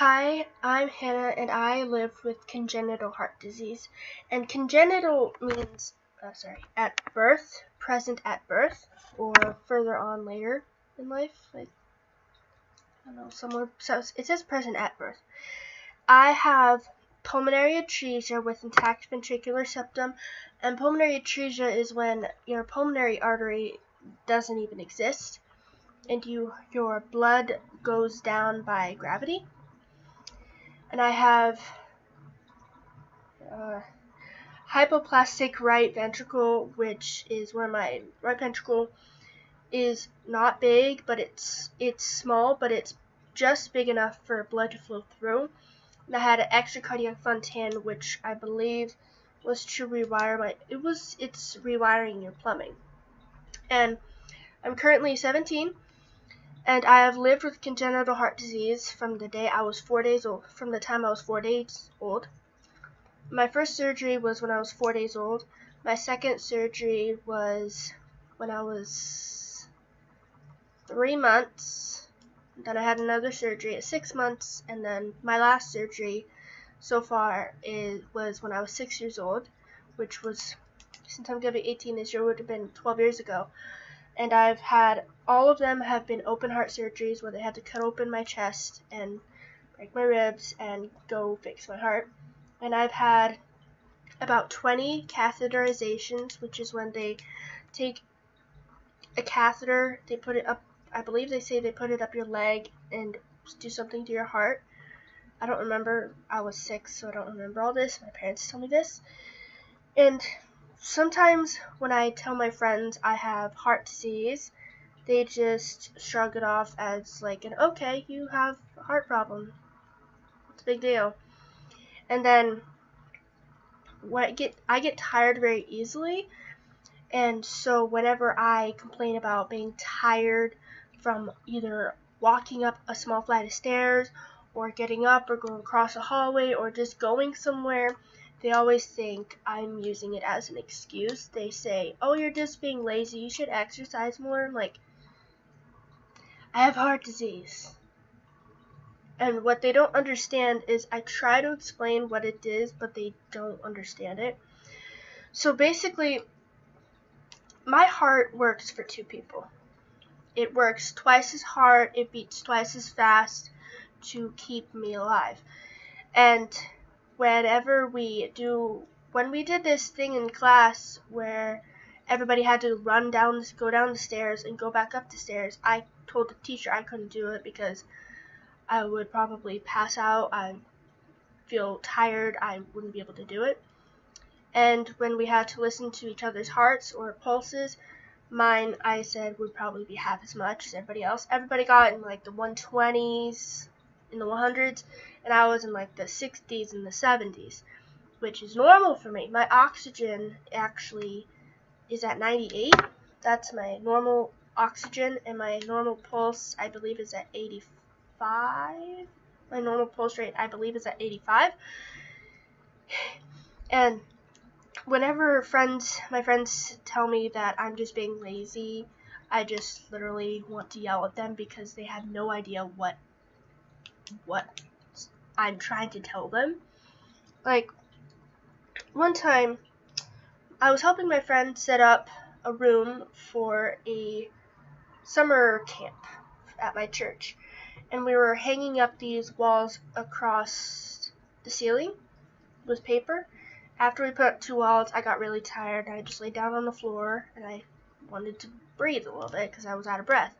Hi, I'm Hannah and I live with congenital heart disease. And congenital means, at birth, present at birth, or further on later in life. Like, I don't know, somewhere. So it says present at birth. I have pulmonary atresia with intact ventricular septum, and pulmonary atresia is when your pulmonary artery doesn't even exist, and your blood goes down by gravity. And I have hypoplastic right ventricle, which is where my right ventricle is not big, but it's small, but it's just big enough for blood to flow through. And I had an extracardiac fontan, which I believe was to rewire it's rewiring your plumbing. And I'm currently 17, and I have lived with congenital heart disease from the time I was 4 days old. My first surgery was when I was 4 days old. My second surgery was when I was 3 months. Then I had another surgery at 6 months, and then my last surgery so far was when I was 6 years old, which was, since I'm going to be 18 this year, would have been 12 years ago. And all of them have been open heart surgeries where they had to cut open my chest and break my ribs and go fix my heart. And I've had about 20 catheterizations, which is when they take a catheter, they put it up, I believe they say they put it up your leg and do something to your heart. I don't remember. I was 6, so I don't remember all this. My parents tell me this. And sometimes when I tell my friends I have heart disease, they just shrug it off as like okay, you have a heart problem. It's a big deal. And then I get tired very easily, and so whenever I complain about being tired from either walking up a small flight of stairs or getting up or going across a hallway or just going somewhere, they always think I'm using it as an excuse. They say, "Oh, you're just being lazy, you should exercise more." I'm like, I have heart disease. And what they don't understand is I try to explain what it is, but they don't understand it. So basically, my heart works for 2 people. It works twice as hard, it beats twice as fast to keep me alive. And when we did this thing in class where everybody had to go down the stairs and go back up the stairs, I told the teacher I couldn't do it because I would probably pass out. I feel tired. I wouldn't be able to do it. And when we had to listen to each other's hearts or pulses, mine, I said, would probably be half as much as everybody else. Everybody got in like the 120s, in the 100s, and I was in like the 60s and the 70s, which is normal for me. My oxygen actually is at 98. That's my normal oxygen, and my normal pulse, I believe, is at 85. My normal pulse rate, I believe, is at 85. And whenever my friends tell me that I'm just being lazy, I just literally want to yell at them because they have no idea what I'm trying to tell them. Like, one time, I was helping my friend set up a room for a summer camp at my church, and we were hanging up these walls across the ceiling with paper. After we put up 2 walls, I got really tired, and I just laid down on the floor, and I wanted to breathe a little bit because I was out of breath.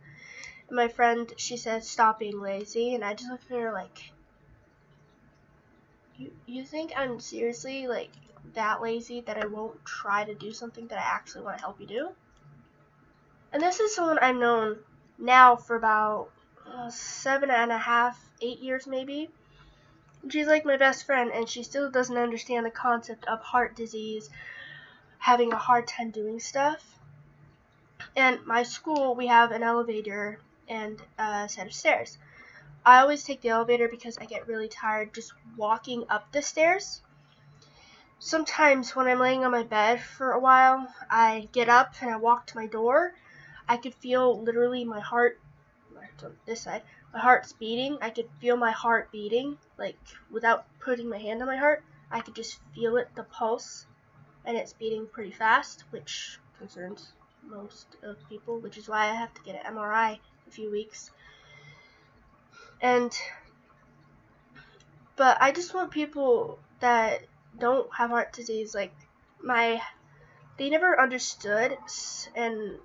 And my friend, she said, "Stop being lazy," and I just looked at her like, you think I'm seriously like that lazy that I won't try to do something that I actually want to help you do? And this is someone I've known now for about 7.5, 8 years maybe. She's like my best friend, and she still doesn't understand the concept of heart disease, having a hard time doing stuff. And my school, we have an elevator and a set of stairs. I always take the elevator because I get really tired just walking up the stairs. Sometimes when I'm laying on my bed for a while, I get up and I walk to my door. I could feel literally my heart, on this side, my heart's beating, I could feel my heart beating, like without putting my hand on my heart. I could just feel it, the pulse, and it's beating pretty fast, which concerns most of people, which is why I have to get an MRI in a few weeks. But I just want people that don't have heart disease, like they never understood, and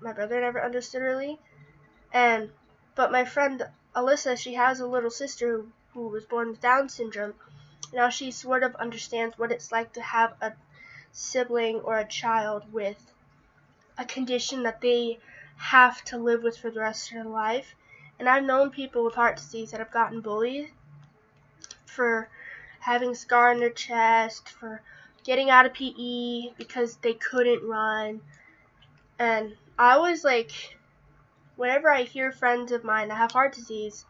my brother never understood really, but my friend Alyssa, she has a little sister who was born with Down syndrome. Now she sort of understands what it's like to have a sibling or a child with a condition that they have to live with for the rest of their life. And I've known people with heart disease that have gotten bullied for having a scar on their chest, for getting out of PE because they couldn't run. And I always whenever I hear friends of mine that have heart disease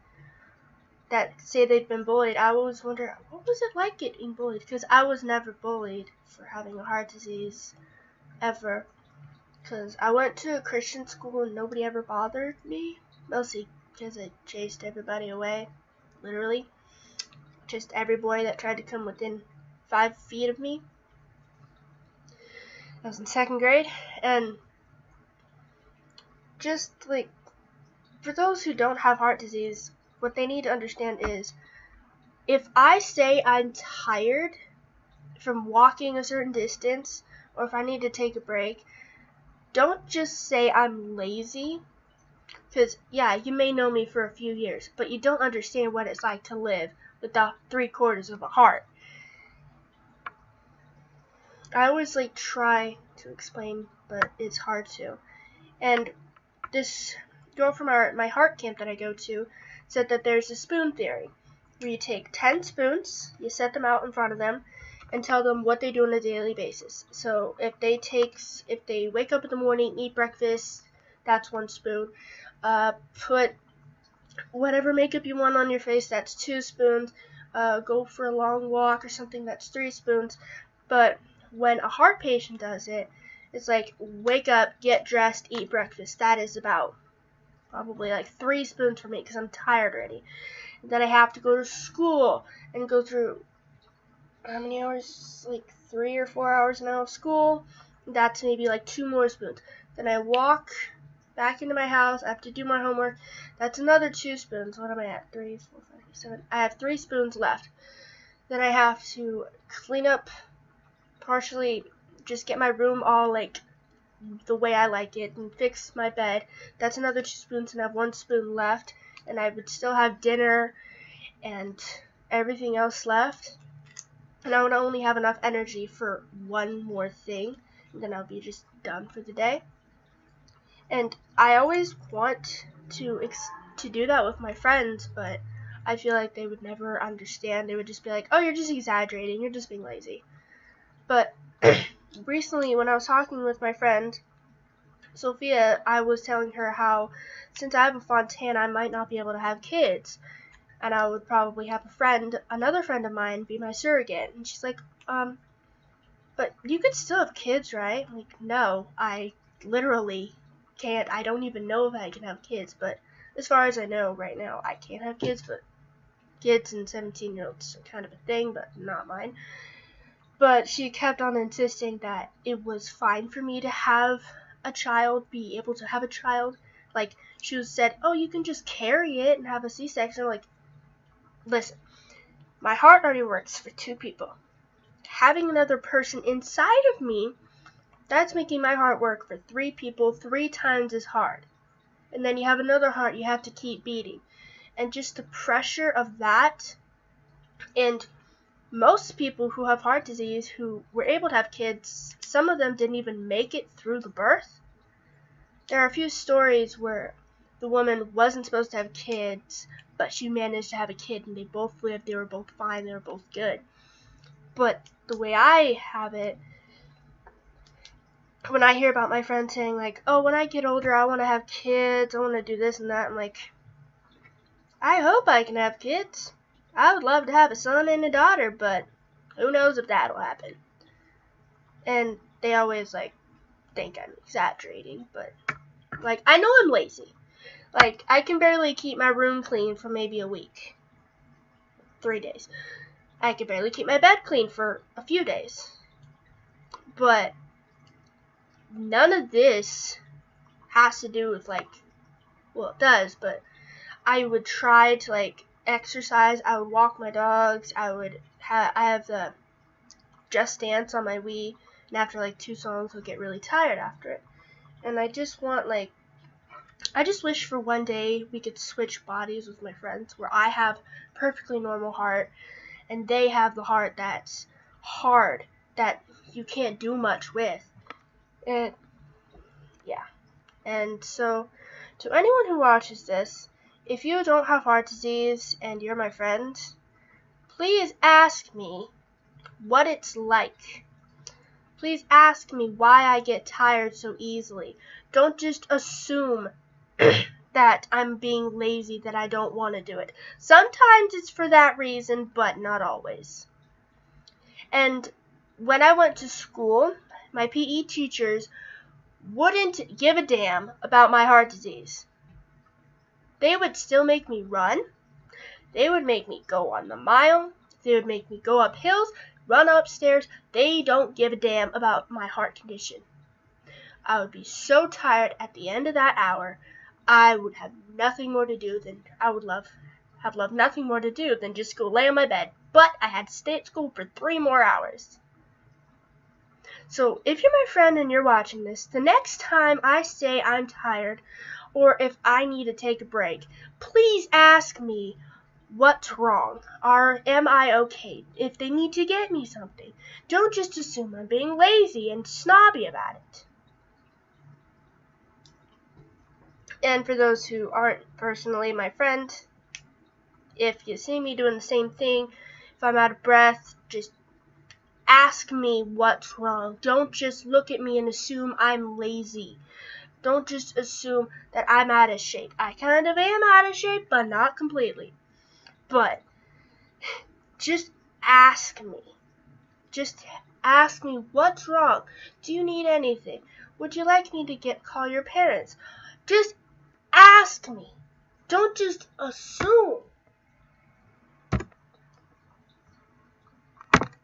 that say they've been bullied, I always wonder, what was it like getting bullied? Because I was never bullied for having a heart disease, ever. Because I went to a Christian school and nobody ever bothered me, mostly because I chased everybody away, literally. Just every boy that tried to come within 5 feet of me. I was in 2nd grade, and just for those who don't have heart disease, what they need to understand is, if I say I'm tired from walking a certain distance, or if I need to take a break, don't just say I'm lazy, because yeah, you may know me for a few years, but you don't understand what it's like to live without 3/4 of a heart. I always try to explain, but it's hard to. And this girl from my heart camp that I go to said that there's a spoon theory, where you take 10 spoons, you set them out in front of them, and tell them what they do on a daily basis. So if they wake up in the morning, eat breakfast, that's 1 spoon. Put whatever makeup you want on your face, that's 2 spoons. Go for a long walk or something, that's 3 spoons. But when a heart patient does it, it's wake up, get dressed, eat breakfast. That is about probably 3 spoons for me, because I'm tired already. And then I have to go to school and go through, how many hours? 3 or 4 hours now of school. That's maybe 2 more spoons. Then I walk back into my house. I have to do my homework. That's another 2 spoons. What am I at? 3, 4, 5, 6, 7. I have 3 spoons left. Then I have to clean up, partially just get my room all the way I like it, and fix my bed. That's another 2 spoons, and I have 1 spoon left, and I would still have dinner and everything else left, and I would only have enough energy for 1 more thing, and then I'll be just done for the day. And I always want to do that with my friends, but I feel like they would never understand. They would just be like, oh, you're just exaggerating, you're just being lazy. But recently, when I was talking with my friend Sophia, I was telling her how, since I have a Fontana, I might not be able to have kids, and I would probably have another friend of mine, be my surrogate. And she's like, but you could still have kids, right? I'm like, no, I literally can't. I don't even know if I can have kids, but as far as I know right now, I can't have kids. But kids and 17-year-olds are kind of a thing, but not mine. But she kept on insisting that it was fine for me to have a child, be able to have a child. She said, oh, you can just carry it and have a C-section. Listen, my heart already works for 2 people. Having another person inside of me, that's making my heart work for 3 people, 3 times as hard. And then you have another heart you have to keep beating. And just the pressure of that, and most people who have heart disease who were able to have kids, some of them didn't even make it through the birth. There are a few stories where the woman wasn't supposed to have kids, but she managed to have a kid, and they both lived, they were both fine, they were both good. But the way I have it, when I hear about my friends saying oh, when I get older, I want to have kids, I want to do this and that, I'm like, I hope I can have kids. I would love to have a son and a daughter, but who knows if that'll happen. And they always think I'm exaggerating, but I know I'm lazy. Like, I can barely keep my room clean for maybe a week. 3 days. I can barely keep my bed clean for a few days. But none of this has to do with, like, well, it does, but I would try to, like, exercise. I would walk my dogs. I have the Just Dance on my Wii, and after, like, 2 songs, I'll get really tired after it. And I just want, like, I just wish for one day we could switch bodies with my friends, where I have perfectly normal heart, and they have the heart that's hard, that you can't do much with. And, yeah. And so, to anyone who watches this, if you don't have heart disease and you're my friend, please ask me what it's like. Please ask me why I get tired so easily. Don't just assume that I'm being lazy, that I don't want to do it. Sometimes it's for that reason, but not always. And when I went to school, my PE teachers wouldn't give a damn about my heart disease. They would still make me run. They would make me go on the mile. They would make me go up hills, run upstairs. They don't give a damn about my heart condition. I would be so tired at the end of that hour, I would have nothing more to do than have loved nothing more to do than just go lay on my bed. But I had to stay at school for 3 more hours. So if you're my friend and you're watching this, the next time I say I'm tired, or if I need to take a break, please ask me what's wrong, or am I okay, if they need to get me something. Don't just assume I'm being lazy and snobby about it. And for those who aren't personally my friend, if you see me doing the same thing, if I'm out of breath, just ask me what's wrong. Don't just look at me and assume I'm lazy. Don't just assume that I'm out of shape. I kind of am out of shape, but not completely. But just ask me. Just ask me what's wrong. Do you need anything? Would you like me to call your parents? Just ask me. Don't just assume.